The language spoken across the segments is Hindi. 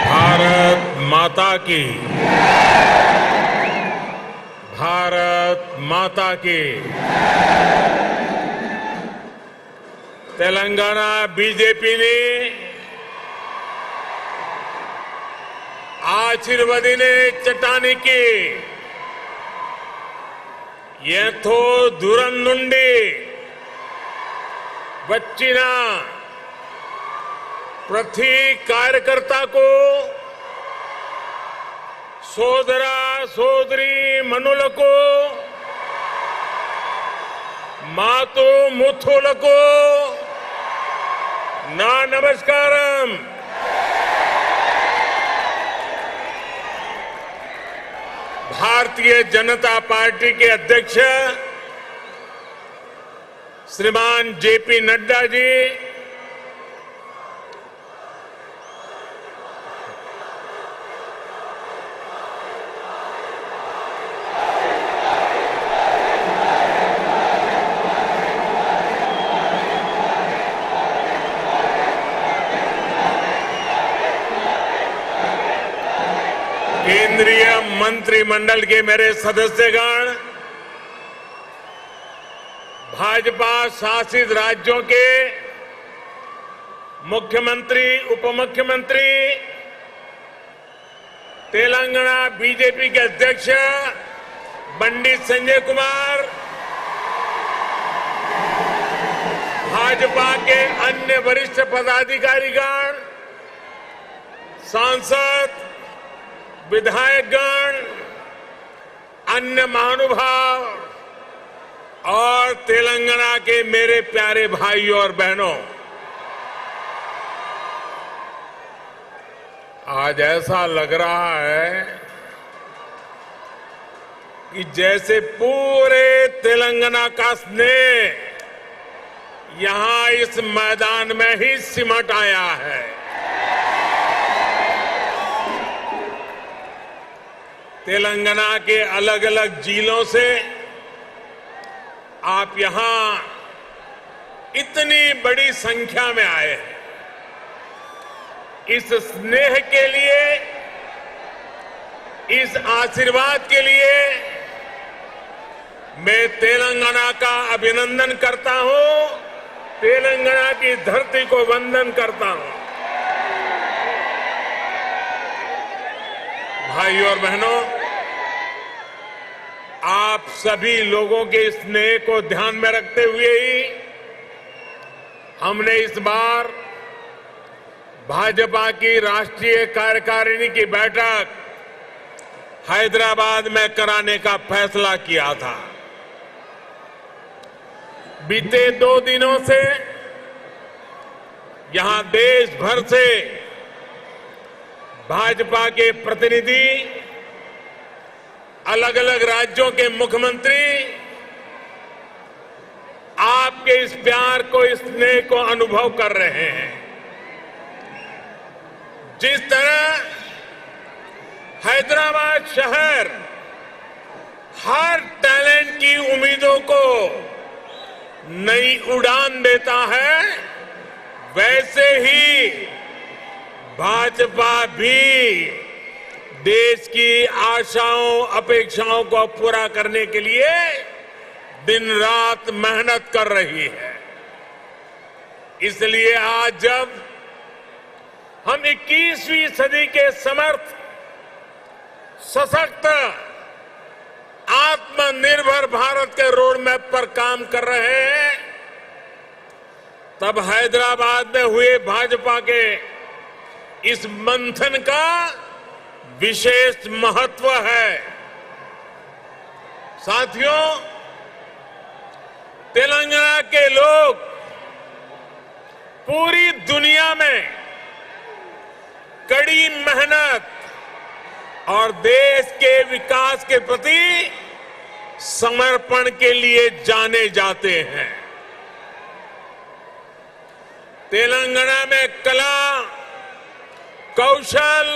भारत माता की। भारत माता की। तेलंगाना बीजेपी ने ఆశీర్వదినే చట్టానికి ఎంతో దూరం నుండి వచ్చిన ప్రతి కార్యకర్తకు సోదర సోదరి మనులకు మాతు ముత్తులకు నా నమస్కారం। भारतीय जनता पार्टी के अध्यक्ष श्रीमान जेपी नड्डा जी, केंद्रीय मंत्रिमंडल के मेरे सदस्यगण, भाजपा शासित राज्यों के मुख्यमंत्री, उपमुख्यमंत्री, तेलंगाना बीजेपी के अध्यक्ष बंडी संजय कुमार, भाजपा के अन्य वरिष्ठ पदाधिकारीगण, सांसद, विधायकगण, अन्य महानुभाव और तेलंगाना के मेरे प्यारे भाइयों और बहनों, आज ऐसा लग रहा है कि जैसे पूरे तेलंगाना का स्नेह यहां इस मैदान में ही सिमट आया है। तेलंगाना के अलग अलग जिलों से आप यहां इतनी बड़ी संख्या में आए हैं। इस स्नेह के लिए, इस आशीर्वाद के लिए मैं तेलंगाना का अभिनंदन करता हूं, तेलंगाना की धरती को वंदन करता हूं। भाइयों और बहनों, आप सभी लोगों के स्नेह को ध्यान में रखते हुए ही हमने इस बार भाजपा की राष्ट्रीय कार्यकारिणी की बैठक हैदराबाद में कराने का फैसला किया था। बीते 2 दिनों से यहां देश भर से भाजपा के प्रतिनिधि, अलग अलग राज्यों के मुख्यमंत्री आपके इस प्यार को, इस स्नेह को अनुभव कर रहे हैं। जिस तरह हैदराबाद शहर हर टैलेंट की उम्मीदों को नई उड़ान देता है, वैसे ही भाजपा भी देश की आशाओं, अपेक्षाओं को पूरा करने के लिए दिन रात मेहनत कर रही है। इसलिए आज जब हम 21वीं सदी के समर्थ, सशक्त, आत्मनिर्भर भारत के रोड मैप पर काम कर रहे हैं, तब हैदराबाद में हुए भाजपा के इस मंथन का विशेष महत्व है। साथियों, तेलंगाना के लोग पूरी दुनिया में कड़ी मेहनत और देश के विकास के प्रति समर्पण के लिए जाने जाते हैं। तेलंगाना में कला, कौशल,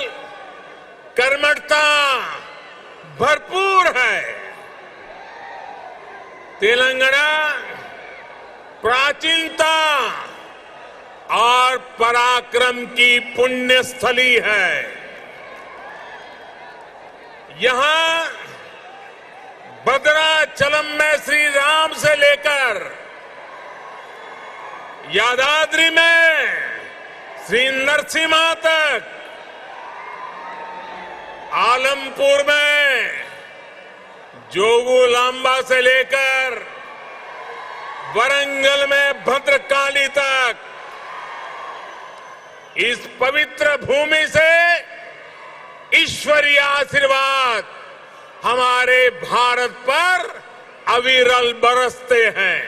कर्मठता भरपूर है। तेलंगाना प्राचीनता और पराक्रम की पुण्य स्थली है। यहां भद्राचलम में श्री राम से लेकर यादाद्री में श्री नरसिम्हा तक, आलमपुर में जोगुलांबा से लेकर वरंगल में भद्रकाली तक इस पवित्र भूमि से ईश्वरीय आशीर्वाद हमारे भारत पर अविरल बरसते हैं।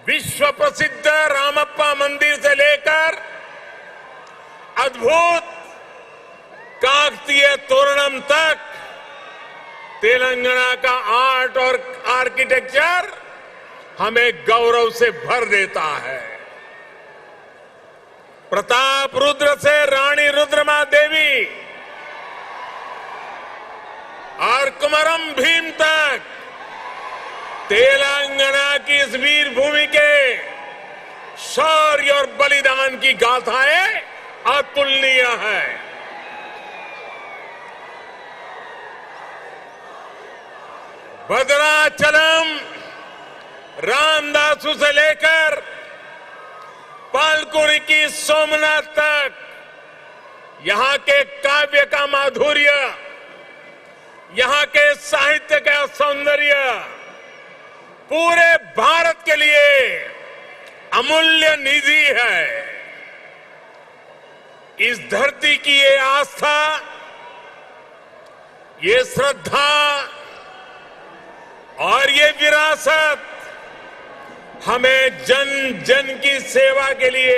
विश्व प्रसिद्ध रामप्पा मंदिर से लेकर अद्भुत काकतीय तोरणम तक तेलंगाना का आर्ट और आर्किटेक्चर हमें गौरव से भर देता है। प्रताप रुद्र से रानी रुद्रमा देवी और कुमरम भीम तक तेलंगाना की इस वीर भूमि के शौर्य और बलिदान की गाथाएं अतुलनीय है। भद्राचलम रामदासु से लेकर पालकुरी की सोमनाथ तक यहां के काव्य का माधुर्य, यहां के साहित्य का सौंदर्य पूरे भारत के लिए अमूल्य निधि है। इस धरती की ये आस्था, ये श्रद्धा और ये विरासत हमें जन जन की सेवा के लिए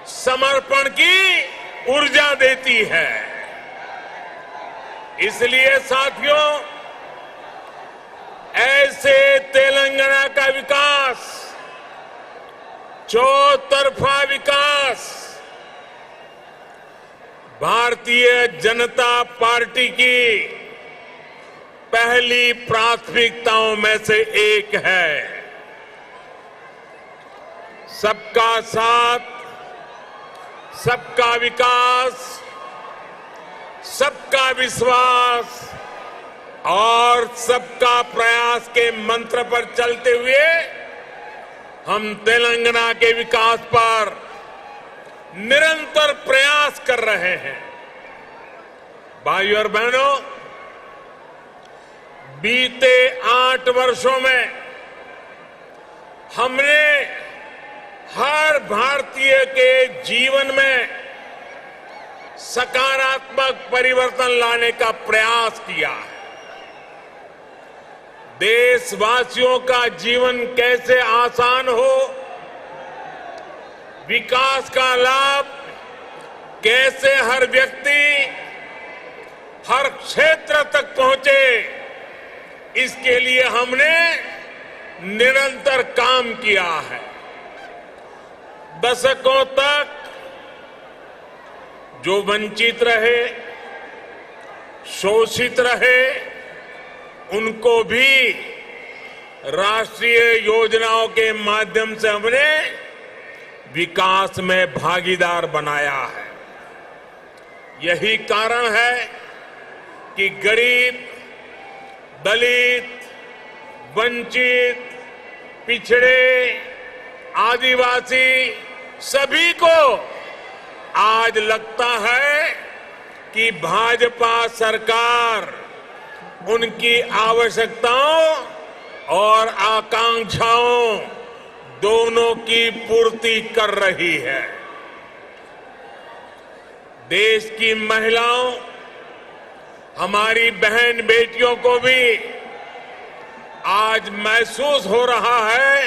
समर्पण की ऊर्जा देती है। इसलिए साथियों, ऐसे तेलंगाना का विकास, चौतरफा विकास भारतीय जनता पार्टी की पहली प्राथमिकताओं में से एक है। सबका साथ, सबका विकास, सबका विश्वास और सबका प्रयास के मंत्र पर चलते हुए हम तेलंगाना के विकास पर निरंतर प्रयास कर रहे हैं। भाइयों और बहनों, बीते 8 वर्षों में हमने हर भारतीय के जीवन में सकारात्मक परिवर्तन लाने का प्रयास किया है। देशवासियों का जीवन कैसे आसान हो, विकास का लाभ कैसे हर व्यक्ति, हर क्षेत्र तक पहुंचे, इसके लिए हमने निरंतर काम किया है। दशकों तक जो वंचित रहे, शोषित रहे, उनको भी राष्ट्रीय योजनाओं के माध्यम से हमने विकास में भागीदार बनाया है। यही कारण है कि गरीब, दलित, वंचित, पिछड़े, आदिवासी सभी को आज लगता है कि भाजपा सरकार उनकी आवश्यकताओं और आकांक्षाओं दोनों की पूर्ति कर रही है। देश की महिलाओं, हमारी बहन बेटियों को भी आज महसूस हो रहा है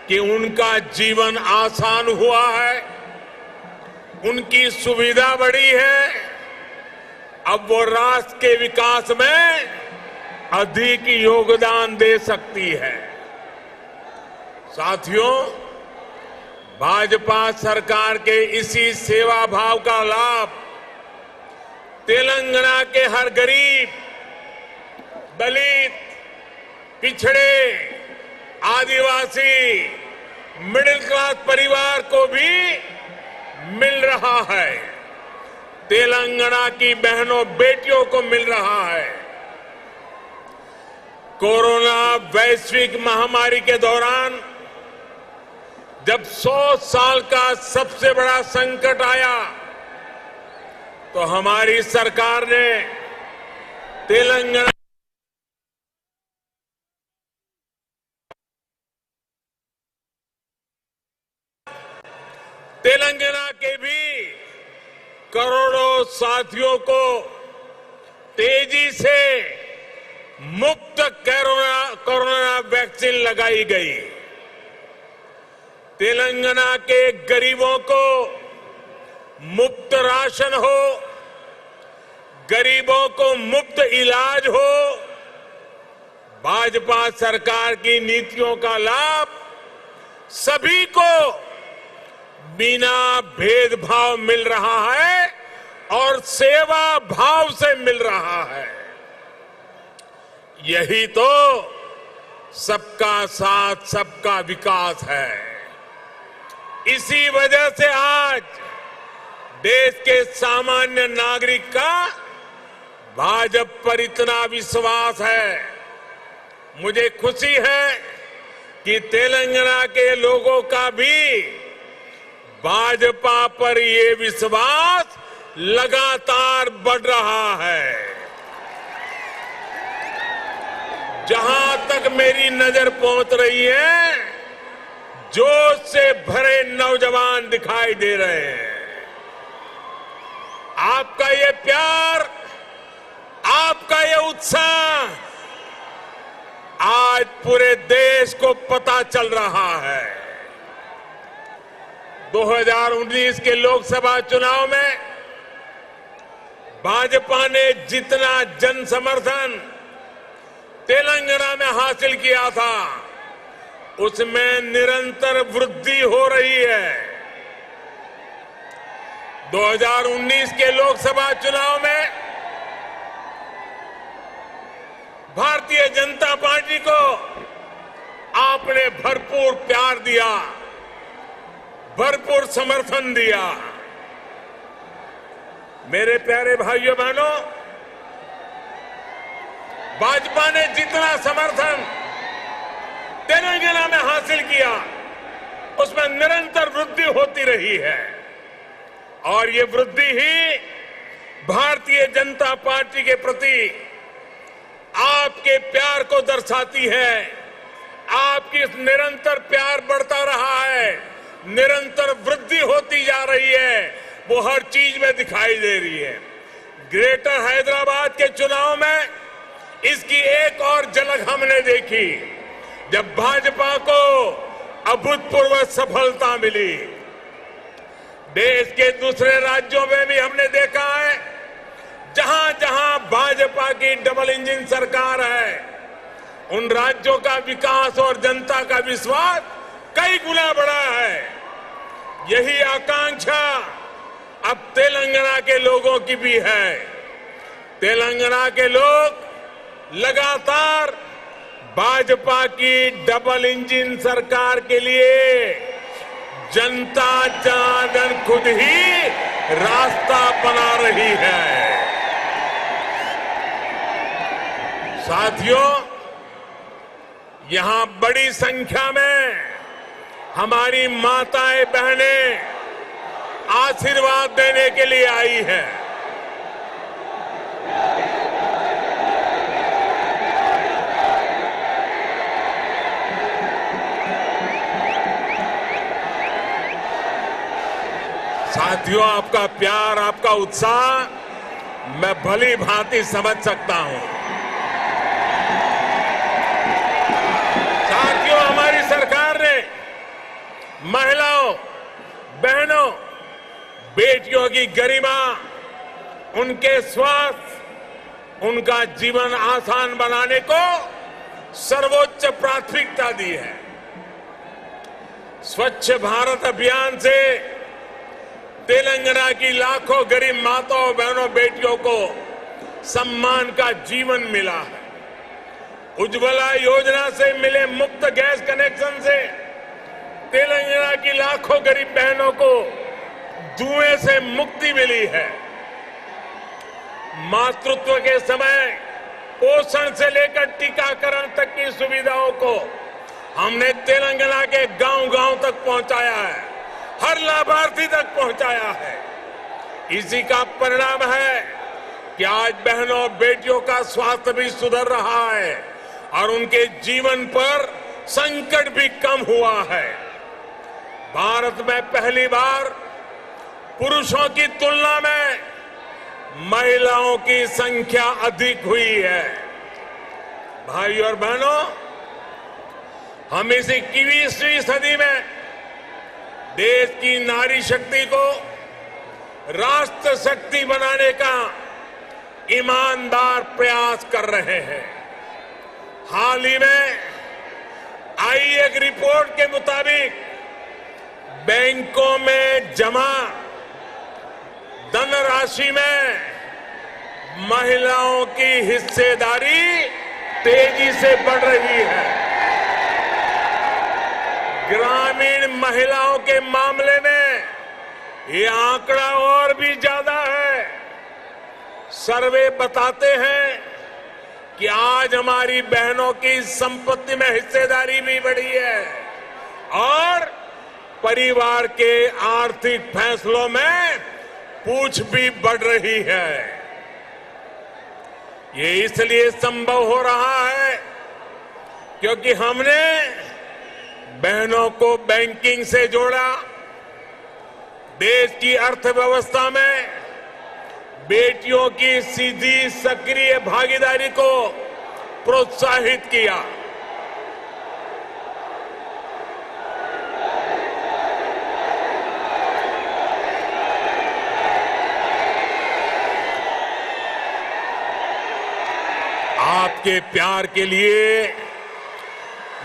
कि उनका जीवन आसान हुआ है, उनकी सुविधा बढ़ी है। अब वो राष्ट्र के विकास में अधिक योगदान दे सकती है। साथियों, भाजपा सरकार के इसी सेवा भाव का लाभ तेलंगाना के हर गरीब, दलित, पिछड़े, आदिवासी, मिडिल क्लास परिवार को भी मिल रहा है। तेलंगाना की बहनों बेटियों को मिल रहा है। कोरोना वैश्विक महामारी के दौरान जब 100 साल का सबसे बड़ा संकट आया तो हमारी सरकार ने तेलंगाना के भी करोड़ों साथियों को तेजी से मुफ्त कोरोना वैक्सीन लगाई गई। तेलंगाना के गरीबों को मुफ्त राशन हो, गरीबों को मुफ्त इलाज हो, भाजपा सरकार की नीतियों का लाभ सभी को बिना भेदभाव मिल रहा है और सेवा भाव से मिल रहा है। यही तो सबका साथ सबका विकास है। इसी वजह से आज देश के सामान्य नागरिक का भाजपा पर इतना विश्वास है। मुझे खुशी है कि तेलंगाना के लोगों का भी भाजपा पर ये विश्वास लगातार बढ़ रहा है। जहां तक मेरी नजर पहुंच रही है, जोश से भरे नौजवान दिखाई दे रहे हैं। आपका ये प्यार, आपका ये उत्साह आज पूरे देश को पता चल रहा है। 2019 के लोकसभा चुनाव में भाजपा ने जितना जन समर्थन तेलंगाना में हासिल किया था, उसमें निरंतर वृद्धि हो रही है। 2019 के लोकसभा चुनाव में भारतीय जनता पार्टी को आपने भरपूर प्यार दिया, भरपूर समर्थन दिया। मेरे प्यारे भाइयों बहनों, भाजपा ने जितना समर्थन तेलंगाना में हासिल किया, उसमें निरंतर वृद्धि होती रही है और ये वृद्धि ही भारतीय जनता पार्टी के प्रति आपके प्यार को दर्शाती है। आपकी निरंतर प्यार बढ़ता रहा है, निरंतर वृद्धि होती जा रही है, वो हर चीज में दिखाई दे रही है। ग्रेटर हैदराबाद के चुनाव में इसकी एक और झलक हमने देखी जब भाजपा को अभूतपूर्व सफलता मिली। देश के दूसरे राज्यों में भी हमने देखा है, जहां जहां भाजपा की डबल इंजन सरकार है, उन राज्यों का विकास और जनता का विश्वास कई गुना बढ़ा है। यही आकांक्षा अब तेलंगाना के लोगों की भी है। तेलंगाना के लोग लगातार भाजपा की डबल इंजन सरकार के लिए जनता जनार्दन खुद ही रास्ता बना रही है। साथियों, यहां बड़ी संख्या में हमारी माताएं बहनें आशीर्वाद देने के लिए आई है। साथियों, आपका प्यार, आपका उत्साह मैं भली भांति समझ सकता हूं। साथियों, हमारी सरकार ने महिलाओं, बहनों, बेटियों की गरिमा, उनके स्वास्थ्य, उनका जीवन आसान बनाने को सर्वोच्च प्राथमिकता दी है। स्वच्छ भारत अभियान से तेलंगाना की लाखों गरीब माताओं, बहनों, बेटियों को सम्मान का जीवन मिला है। उज्ज्वला योजना से मिले मुफ्त गैस कनेक्शन से तेलंगाना की लाखों गरीब बहनों को धुएं से मुक्ति मिली है। मातृत्व के समय पोषण से लेकर टीकाकरण तक की सुविधाओं को हमने तेलंगाना के गांव-गांव तक पहुंचाया है, हर लाभार्थी तक पहुंचाया है। इसी का परिणाम है कि आज बहनों बेटियों का स्वास्थ्य भी सुधर रहा है और उनके जीवन पर संकट भी कम हुआ है। भारत में पहली बार पुरुषों की तुलना में महिलाओं की संख्या अधिक हुई है। भाइयों और बहनों, हम इस 21वीं सदी में देश की नारी शक्ति को राष्ट्र शक्ति बनाने का ईमानदार प्रयास कर रहे हैं। हाल ही में आई एक रिपोर्ट के मुताबिक बैंकों में जमा धनराशि में महिलाओं की हिस्सेदारी तेजी से बढ़ रही है। ग्रामीण महिलाओं के मामले में ये आंकड़ा और भी ज्यादा है। सर्वे बताते हैं कि आज हमारी बहनों की संपत्ति में हिस्सेदारी भी बढ़ी है और परिवार के आर्थिक फैसलों में पूछ भी बढ़ रही है। ये इसलिए संभव हो रहा है क्योंकि हमने बहनों को बैंकिंग से जोड़ा, देश की अर्थव्यवस्था में बेटियों की सीधी सक्रिय भागीदारी को प्रोत्साहित किया। आपके प्यार के लिए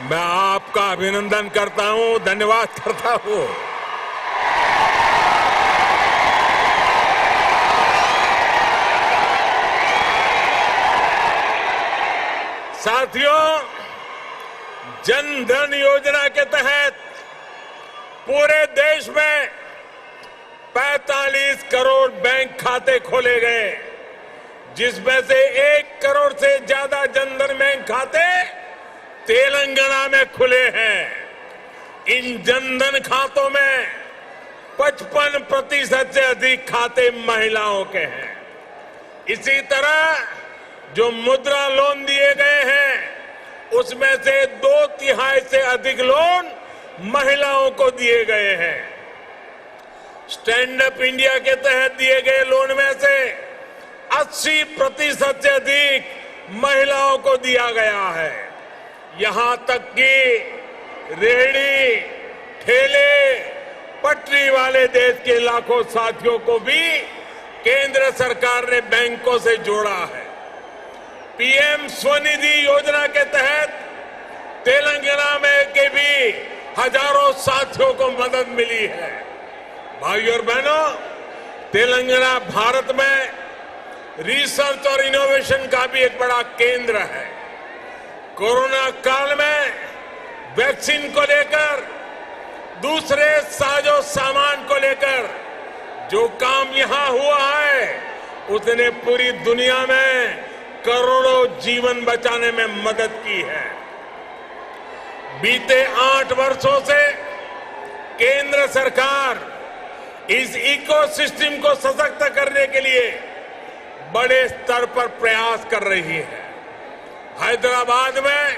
मैं आपका अभिनंदन करता हूं, धन्यवाद करता हूं। साथियों, जन धन योजना के तहत पूरे देश में 45 करोड़ बैंक खाते खोले गए, जिसमें से 1 करोड़ से ज्यादा जन धन बैंक खाते तेलंगाना में खुले हैं। इन जन धन खातों में 55% से अधिक खाते महिलाओं के हैं। इसी तरह जो मुद्रा लोन दिए गए हैं उसमें से 2/3 से अधिक लोन महिलाओं को दिए गए हैं। स्टैंड अप इंडिया के तहत दिए गए लोन में से 80% से अधिक महिलाओं को दिया गया है। यहां तक कि रेहड़ी, ठेले, पटरी वाले देश के लाखों साथियों को भी केंद्र सरकार ने बैंकों से जोड़ा है। पीएम स्वनिधि योजना के तहत तेलंगाना में के भी हजारों साथियों को मदद मिली है। भाइयों और बहनों, तेलंगाना भारत में रिसर्च और इनोवेशन का भी एक बड़ा केंद्र है। कोरोना काल में वैक्सीन को लेकर, दूसरे साजो सामान को लेकर जो काम यहां हुआ है उसने पूरी दुनिया में करोड़ों जीवन बचाने में मदद की है। बीते 8 वर्षों से केंद्र सरकार इस इकोसिस्टम को सशक्त करने के लिए बड़े स्तर पर प्रयास कर रही है। हैदराबाद में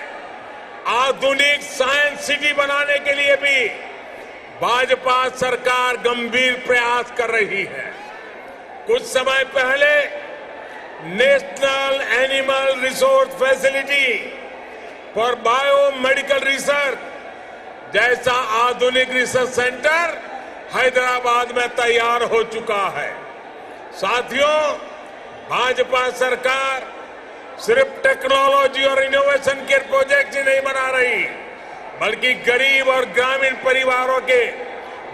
आधुनिक साइंस सिटी बनाने के लिए भी भाजपा सरकार गंभीर प्रयास कर रही है। कुछ समय पहले national animal resource facility for biomedical research जैसा आधुनिक रिसर्च सेंटर हैदराबाद में तैयार हो चुका है। साथियों, भाजपा सरकार सिर्फ टेक्नोलॉजी और इनोवेशन के प्रोजेक्ट ही नहीं बना रही, बल्कि गरीब और ग्रामीण परिवारों के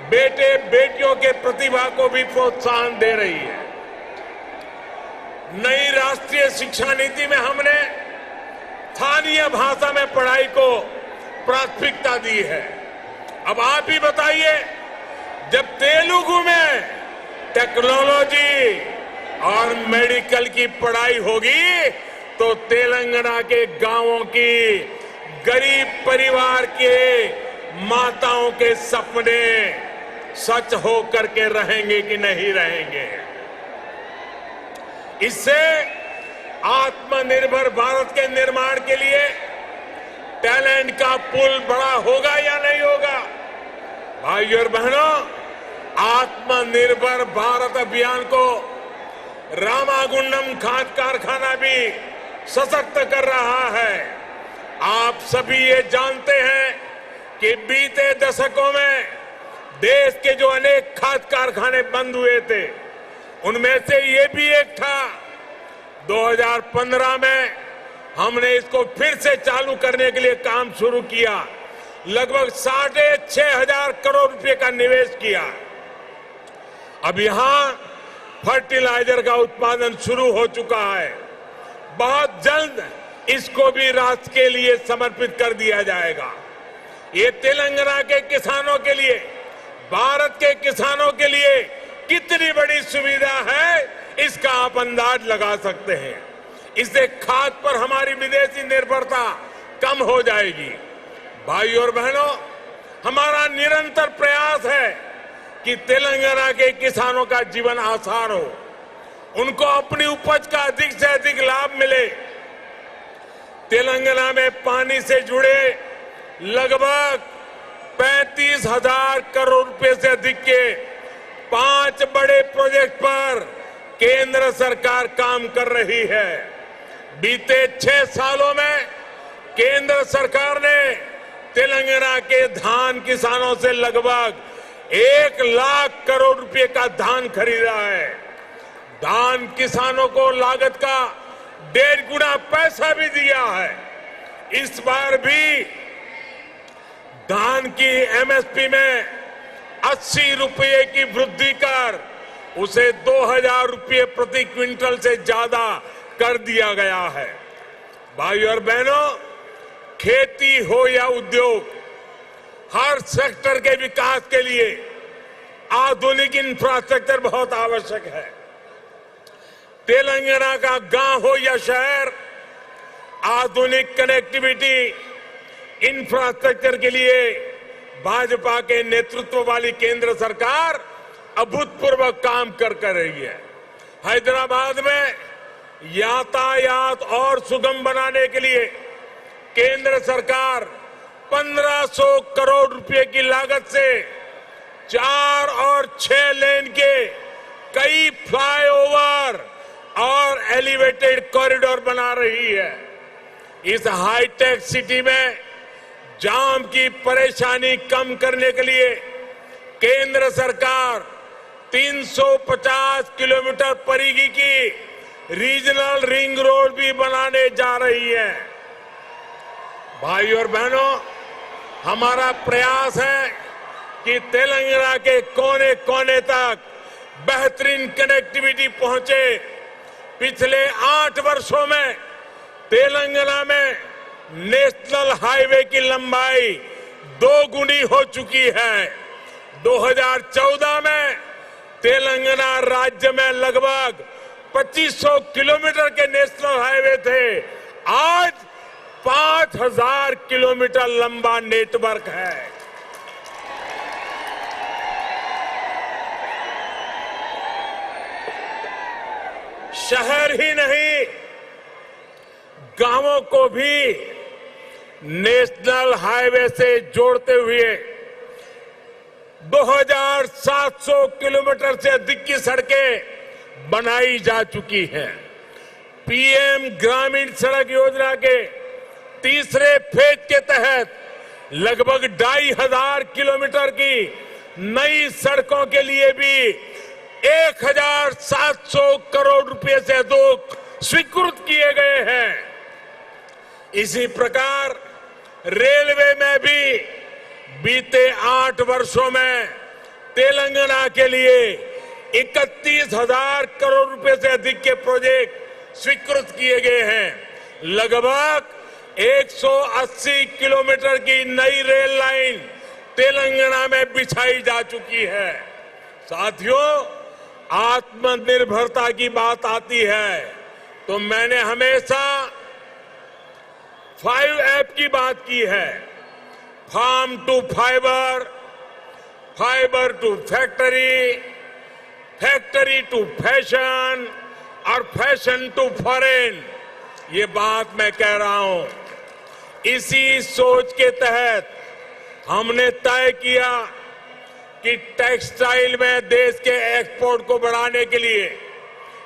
बेटे बेटियों के प्रतिभा को भी प्रोत्साहन दे रही है। नई राष्ट्रीय शिक्षा नीति में हमने स्थानीय भाषा में पढ़ाई को प्राथमिकता दी है। अब आप ही बताइए, जब तेलुगु में टेक्नोलॉजी और मेडिकल की पढ़ाई होगी तो तेलंगाना के गांवों की गरीब परिवार के माताओं के सपने सच हो करके रहेंगे कि नहीं रहेंगे। इससे आत्मनिर्भर भारत के निर्माण के लिए टैलेंट का पुल बड़ा होगा या नहीं होगा? भाइयों और बहनों, आत्मनिर्भर भारत अभियान को रामागुंडम खाद कारखाना भी सशक्त कर रहा है। आप सभी ये जानते हैं कि बीते दशकों में देश के जो अनेक खाद कारखाने बंद हुए थे, उनमें से ये भी एक था। 2015 में हमने इसको फिर से चालू करने के लिए काम शुरू किया। लगभग 6,500 करोड़ रुपए का निवेश किया। अब यहां फर्टिलाइजर का उत्पादन शुरू हो चुका है। बहुत जल्द इसको भी राष्ट्र के लिए समर्पित कर दिया जाएगा। ये तेलंगाना के किसानों के लिए, भारत के किसानों के लिए कितनी बड़ी सुविधा है, इसका आप अंदाज लगा सकते हैं। इससे खाद पर हमारी विदेशी निर्भरता कम हो जाएगी। भाइयों और बहनों, हमारा निरंतर प्रयास है कि तेलंगाना के किसानों का जीवन आसान हो, उनको अपनी उपज का अधिक से अधिक लाभ मिले। तेलंगाना में पानी से जुड़े लगभग 35,000 करोड़ रुपए से अधिक के 5 बड़े प्रोजेक्ट पर केंद्र सरकार काम कर रही है। बीते 6 सालों में केंद्र सरकार ने तेलंगाना के धान किसानों से लगभग 1 लाख करोड़ रुपए का धान खरीदा है। धान किसानों को लागत का 1.5 गुना पैसा भी दिया है। इस बार भी धान की एमएसपी में 80 रुपये की वृद्धि कर उसे 2,000 रुपये प्रति क्विंटल से ज्यादा कर दिया गया है। भाइयों और बहनों, खेती हो या उद्योग, हर सेक्टर के विकास के लिए आधुनिक इंफ्रास्ट्रक्चर बहुत आवश्यक है। तेलंगाना का गांव हो या शहर, आधुनिक कनेक्टिविटी इंफ्रास्ट्रक्चर के लिए भाजपा के नेतृत्व वाली केंद्र सरकार अभूतपूर्व काम कर रही है। हैदराबाद में यातायात और सुगम बनाने के लिए केंद्र सरकार 1,500 करोड़ रुपए की लागत से 4 और 6 लेन के कई फ्लाईओवर और एलिवेटेड कॉरिडोर बना रही है। इस हाईटेक सिटी में जाम की परेशानी कम करने के लिए केंद्र सरकार 350 किलोमीटर परिधि की रीजनल रिंग रोड भी बनाने जा रही है। भाइयों और बहनों, हमारा प्रयास है कि तेलंगाना के कोने कोने तक बेहतरीन कनेक्टिविटी पहुंचे। पिछले 8 वर्षों में तेलंगाना में नेशनल हाईवे की लंबाई 2 गुनी हो चुकी है। 2014 में तेलंगाना राज्य में लगभग 2500 किलोमीटर के नेशनल हाईवे थे। आज 5,000 किलोमीटर लंबा नेटवर्क है। शहर ही नहीं, गांवों को भी नेशनल हाईवे से जोड़ते हुए 2,700 किलोमीटर से अधिक की सड़कें बनाई जा चुकी हैं। पीएम ग्रामीण सड़क योजना के तीसरे फेज के तहत लगभग 2,500 किलोमीटर की नई सड़कों के लिए भी 1,700 करोड़ रुपए से अधिक स्वीकृत किए गए हैं। इसी प्रकार रेलवे में भी बीते 8 वर्षों में तेलंगाना के लिए 31,000 करोड़ रुपए से अधिक के प्रोजेक्ट स्वीकृत किए गए हैं। लगभग 180 किलोमीटर की नई रेल लाइन तेलंगाना में बिछाई जा चुकी है। साथियों, आत्मनिर्भरता की बात आती है तो मैंने हमेशा 5F की बात की है। Farm to fibre, fibre to factory, factory to fashion और फैशन टू फॉरेन। ये बात मैं कह रहा हूं। इसी सोच के तहत हमने तय किया कि टेक्सटाइल में देश के एक्सपोर्ट को बढ़ाने के लिए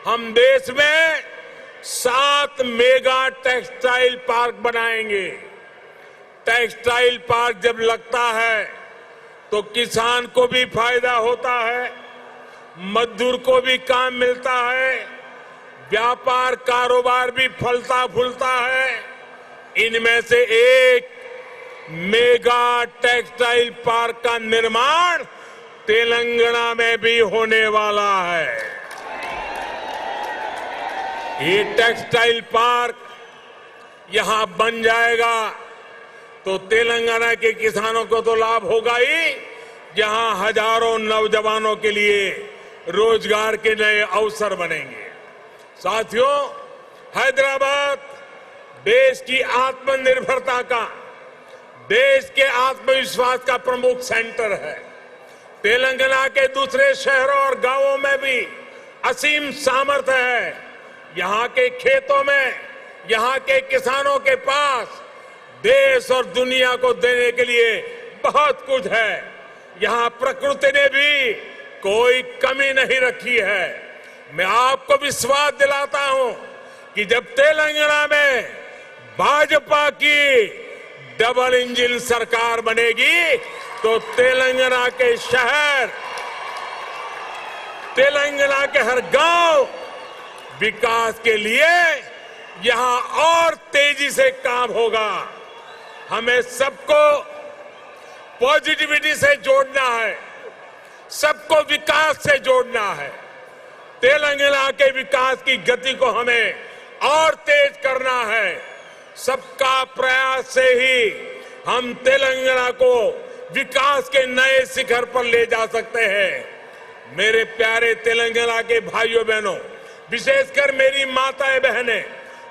हम देश में 7 मेगा टेक्सटाइल पार्क बनाएंगे। टेक्सटाइल पार्क जब लगता है तो किसान को भी फायदा होता है, मजदूर को भी काम मिलता है, व्यापार कारोबार भी फलता फूलता है। इनमें से एक मेगा टेक्सटाइल पार्क का निर्माण तेलंगाना में भी होने वाला है। ये टेक्सटाइल पार्क यहां बन जाएगा तो तेलंगाना के किसानों को तो लाभ होगा ही, जहां हजारों नौजवानों के लिए रोजगार के नए अवसर बनेंगे। साथियों, हैदराबाद देश की आत्मनिर्भरता का, देश के आत्मविश्वास का प्रमुख सेंटर है। तेलंगाना के दूसरे शहरों और गांवों में भी असीम सामर्थ्य है। यहां के खेतों में, यहां के किसानों के पास देश और दुनिया को देने के लिए बहुत कुछ है। यहां प्रकृति ने भी कोई कमी नहीं रखी है। मैं आपको विश्वास दिलाता हूं कि जब तेलंगाना में भाजपा की डबल इंजन सरकार बनेगी तो तेलंगाना के शहर, तेलंगाना के हर गांव विकास के लिए यहां और तेजी से काम होगा। हमें सबको पॉजिटिविटी से जोड़ना है, सबको विकास से जोड़ना है। तेलंगाना के विकास की गति को हमें और तेज करना है। सबका प्रयास से ही हम तेलंगाना को विकास के नए शिखर पर ले जा सकते हैं। मेरे प्यारे तेलंगाना के भाइयों बहनों, विशेषकर मेरी माताएं बहनें,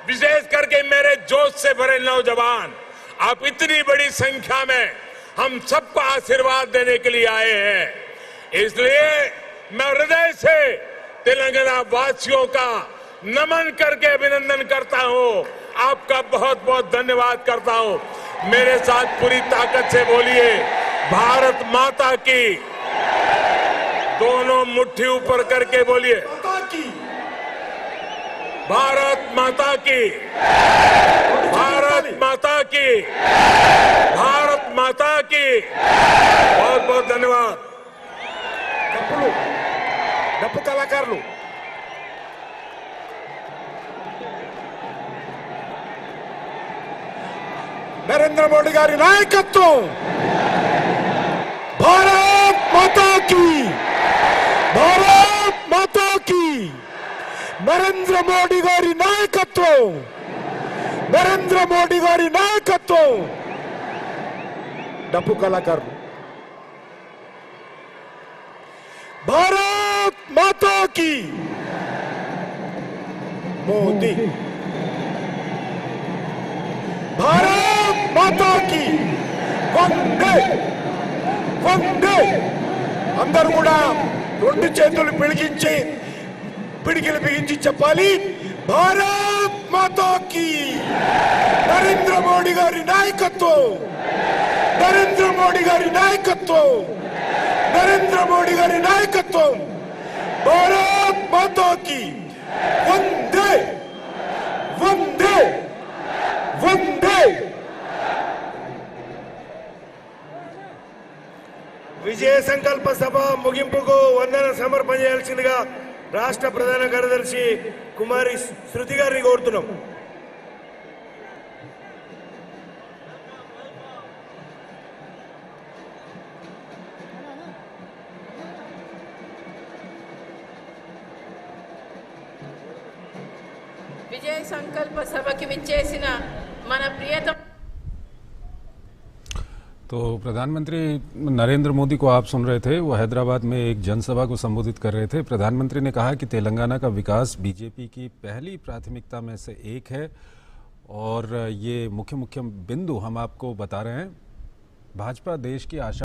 विशेष करके मेरे जोश से भरे नौजवान, आप इतनी बड़ी संख्या में हम सबको आशीर्वाद देने के लिए आए हैं। इसलिए मैं हृदय से तेलंगाना वासियों का नमन करके अभिनंदन करता हूं। आपका बहुत बहुत धन्यवाद करता हूं। मेरे साथ पूरी ताकत से बोलिए, भारत माता की। दोनों मुट्ठी ऊपर करके बोलिए, भारत माता की, भारत माता की, भारत माता की। बहुत बहुत धन्यवाद। డప్పు కళాకారులు నరేంద్ర మోడీ గారి నాయకత్వం, భారత్ మాతా కీ, భారత్ మాతా కీ। నరేంద్ర మోడీ గారి నాయకత్వం, నరేంద్ర మోడీ గారి నాయకత్వం। డప్పు కళాకారులు भारत माता की, मोदी, भारत माता की, वंदे वंदे। అందరూ కూడా రెండు చేతులు పిడికిలు బిగించి చెప్పాలి, భారత్ మాతా की। నరేంద్ర మోడీ గారి నాయకత్వం, నరేంద్ర మోడీ గారి నాయకత్వం, नरेंद्र मोदी गारी नायकत्व, भारत माता की। वंदे वंदे वंदे। విజయ సంకల్ప సభ ముగింపుకు వందన సమర్పణ చేయాల్సిందిగా రాష్ట్ర ప్రధాన కార్యదర్శి కుమారి శృతి గారిని కోరుతున్నాం। విజయ సంకల్ప సభకి విచ్చేసిన మన ప్రియతమ तो प्रधानमंत्री नरेंद्र मोदी को आप सुन रहे थे, वो हैदराबाद में एक जनसभा को संबोधित कर रहे थे। प्रधानमंत्री ने कहा कि तेलंगाना का विकास बीजेपी की पहली प्राथमिकता में से एक है और ये मुख्य बिंदु हम आपको बता रहे हैं। भाजपा देश की आशा